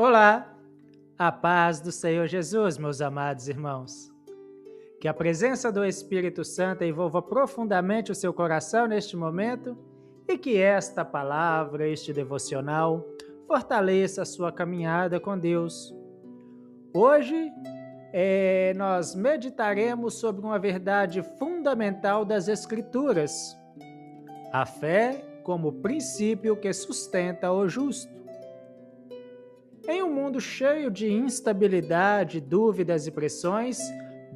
Olá, a paz do Senhor Jesus, meus amados irmãos. Que a presença do Espírito Santo envolva profundamente o seu coração neste momento e que esta palavra, este devocional, fortaleça a sua caminhada com Deus. Hoje, nós meditaremos sobre uma verdade fundamental das Escrituras: a fé como princípio que sustenta o justo. Em um mundo cheio de instabilidade, dúvidas e pressões,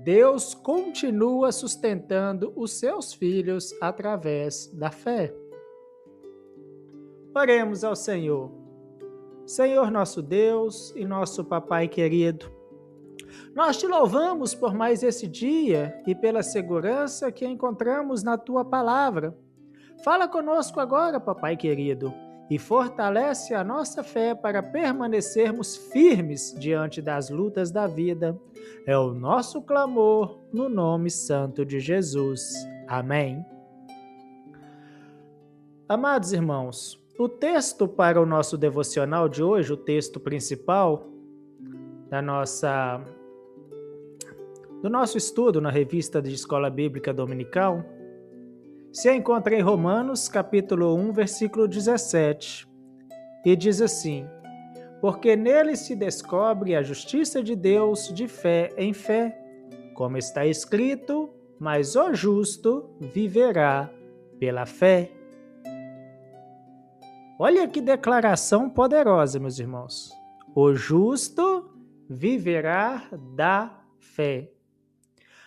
Deus continua sustentando os seus filhos através da fé. Oremos ao Senhor. Senhor nosso Deus e nosso Papai querido, nós te louvamos por mais esse dia e pela segurança que encontramos na tua palavra. Fala conosco agora, Papai querido, e fortalece a nossa fé para permanecermos firmes diante das lutas da vida. É o nosso clamor no nome santo de Jesus. Amém. Amados irmãos, o texto para o nosso devocional de hoje, o texto principal do nosso estudo na revista de Escola Bíblica Dominical, se encontra em Romanos, capítulo 1, versículo 17, e diz assim: porque nele se descobre a justiça de Deus de fé em fé, como está escrito, mas o justo viverá pela fé. Olha que declaração poderosa, meus irmãos. O justo viverá da fé.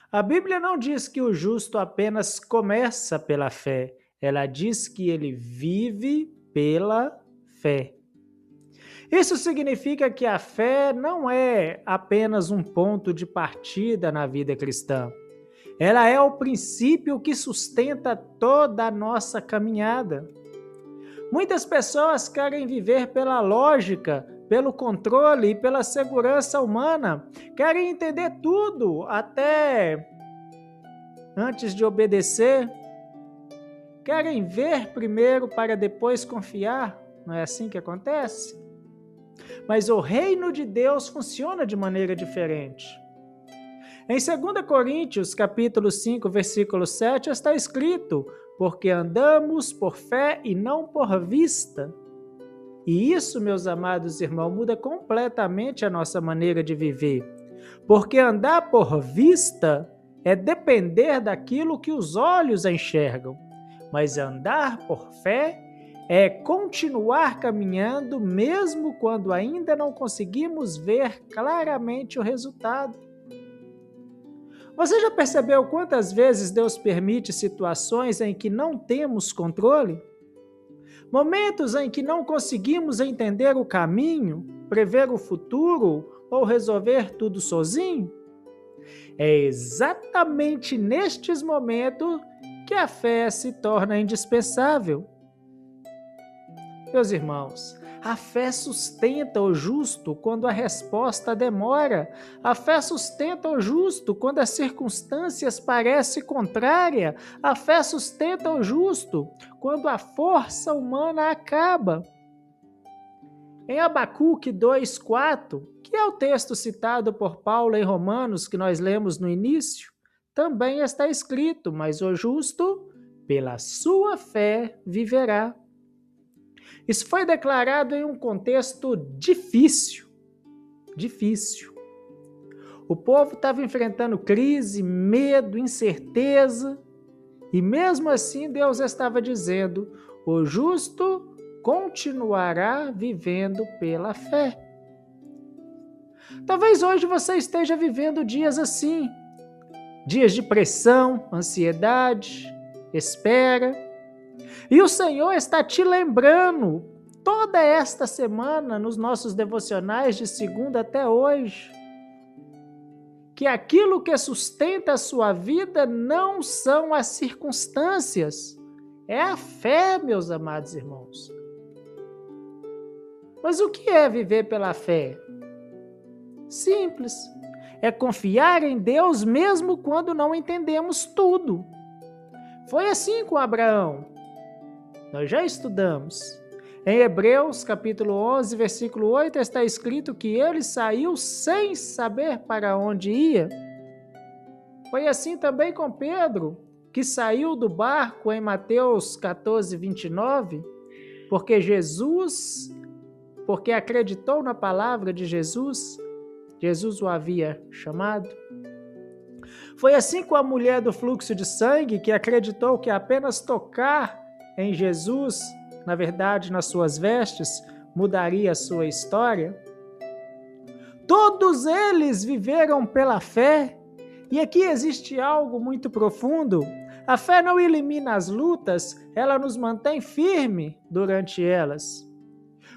A Bíblia não diz que o justo apenas começa pela fé, ela diz que ele vive pela fé. Isso significa que a fé não é apenas um ponto de partida na vida cristã. Ela é o princípio que sustenta toda a nossa caminhada. Muitas pessoas querem viver pela lógica, pelo controle e pela segurança humana, querem entender tudo até antes de obedecer, querem ver primeiro para depois confiar. Não é assim que acontece? Mas o reino de Deus funciona de maneira diferente. Em 2 Coríntios, capítulo 5, versículo 7, está escrito: porque andamos por fé e não por vista. E isso, meus amados irmãos, muda completamente a nossa maneira de viver. Porque andar por vista é depender daquilo que os olhos enxergam. Mas andar por fé é continuar caminhando mesmo quando ainda não conseguimos ver claramente o resultado. Você já percebeu quantas vezes Deus permite situações em que não temos controle? Momentos em que não conseguimos entender o caminho, prever o futuro ou resolver tudo sozinho? É exatamente nestes momentos que a fé se torna indispensável. Meus irmãos, a fé sustenta o justo quando a resposta demora. A fé sustenta o justo quando as circunstâncias parecem contrárias. A fé sustenta o justo quando a força humana acaba. Em Abacuque 2:4, que é o texto citado por Paulo em Romanos, que nós lemos no início, também está escrito: mas o justo, pela sua fé, viverá. Isso foi declarado em um contexto difícil. O povo estava enfrentando crise, medo, incerteza, e mesmo assim Deus estava dizendo: o justo continuará vivendo pela fé. Talvez hoje você esteja vivendo dias assim, dias de pressão, ansiedade, espera. E o Senhor está te lembrando toda esta semana, nos nossos devocionais de segunda até hoje, que aquilo que sustenta a sua vida não são as circunstâncias, é a fé, meus amados irmãos. Mas o que é viver pela fé? Simples. É confiar em Deus mesmo quando não entendemos tudo. Foi assim com Abraão. Nós já estudamos. Em Hebreus, capítulo 11, versículo 8, está escrito que ele saiu sem saber para onde ia. Foi assim também com Pedro, que saiu do barco em Mateus 14, 29, porque acreditou na palavra de Jesus, Jesus o havia chamado. Foi assim com a mulher do fluxo de sangue, que acreditou que apenas tocar em Jesus, na verdade, nas suas vestes, mudaria a sua história. Todos eles viveram pela fé, e aqui existe algo muito profundo. A fé não elimina as lutas, ela nos mantém firme durante elas.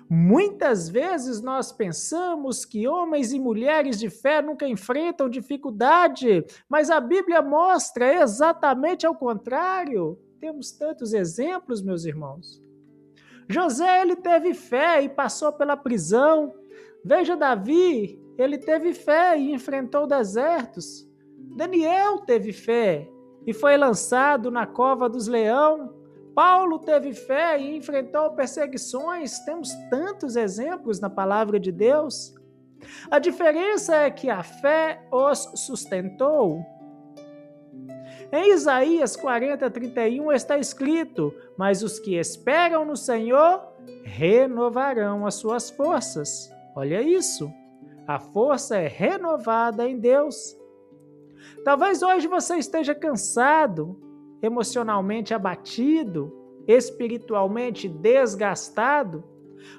Muitas vezes nós pensamos que homens e mulheres de fé nunca enfrentam dificuldade, mas a Bíblia mostra exatamente ao contrário. Temos tantos exemplos, meus irmãos. José, ele teve fé e passou pela prisão. Veja Davi, ele teve fé e enfrentou desertos. Daniel teve fé e foi lançado na cova dos leões. Paulo teve fé e enfrentou perseguições. Temos tantos exemplos na palavra de Deus. A diferença é que a fé os sustentou. Em Isaías 40, 31 está escrito: mas os que esperam no Senhor renovarão as suas forças. Olha isso, a força é renovada em Deus. Talvez hoje você esteja cansado, emocionalmente abatido, espiritualmente desgastado,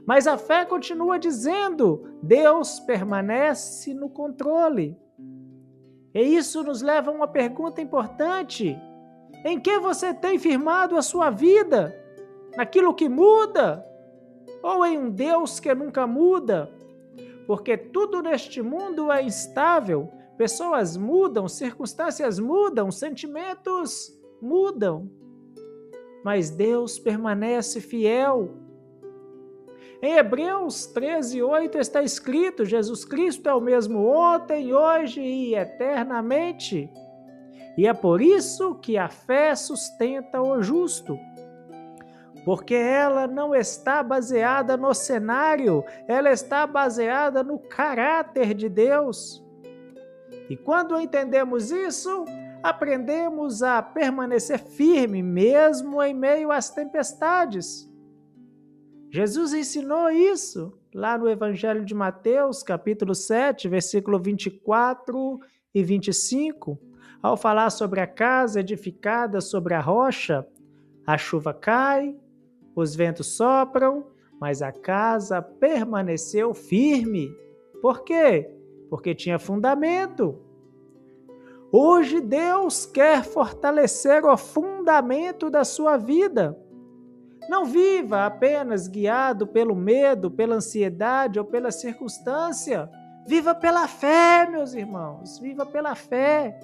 mas a fé continua dizendo: Deus permanece no controle. E isso nos leva a uma pergunta importante: em que você tem firmado a sua vida? Naquilo que muda? Ou em um Deus que nunca muda? Porque tudo neste mundo é instável, pessoas mudam, circunstâncias mudam, sentimentos mudam, mas Deus permanece fiel. Em Hebreus 13, 8 está escrito: Jesus Cristo é o mesmo ontem, hoje e eternamente. E é por isso que a fé sustenta o justo, porque ela não está baseada no cenário, ela está baseada no caráter de Deus. E quando entendemos isso, aprendemos a permanecer firme, mesmo em meio às tempestades. Jesus ensinou isso lá no Evangelho de Mateus, capítulo 7, versículo 24 e 25, ao falar sobre a casa edificada sobre a rocha. A chuva cai, os ventos sopram, mas a casa permaneceu firme. Por quê? Porque tinha fundamento. Hoje Deus quer fortalecer o fundamento da sua vida. Não viva apenas guiado pelo medo, pela ansiedade ou pela circunstância. Viva pela fé, meus irmãos. Viva pela fé.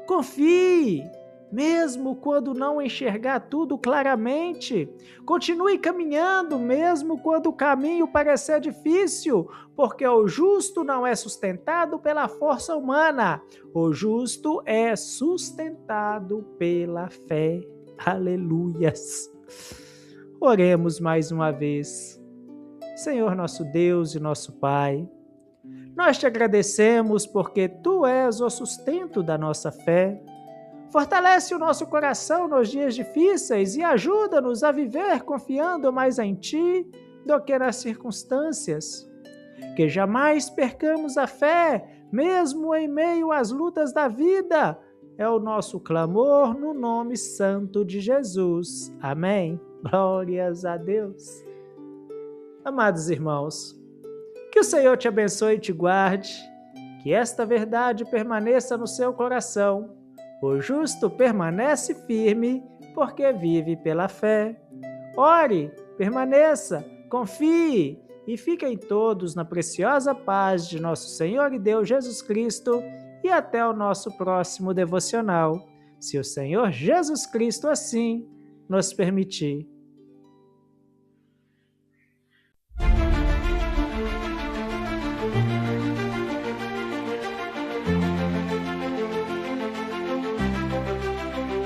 Confie, mesmo quando não enxergar tudo claramente. Continue caminhando, mesmo quando o caminho parecer difícil, porque o justo não é sustentado pela força humana. O justo é sustentado pela fé. Aleluias! Oremos mais uma vez. Senhor nosso Deus e nosso Pai, nós te agradecemos porque Tu és o sustento da nossa fé. Fortalece o nosso coração nos dias difíceis e ajuda-nos a viver confiando mais em Ti do que nas circunstâncias. Que jamais percamos a fé, mesmo em meio às lutas da vida. É o nosso clamor no nome santo de Jesus. Amém. Glórias a Deus. Amados irmãos, que o Senhor te abençoe e te guarde, que esta verdade permaneça no seu coração. O justo permanece firme, porque vive pela fé. Ore, permaneça, confie e fiquem todos na preciosa paz de nosso Senhor e Deus Jesus Cristo. E até o nosso próximo devocional, se o Senhor Jesus Cristo assim nos permitir.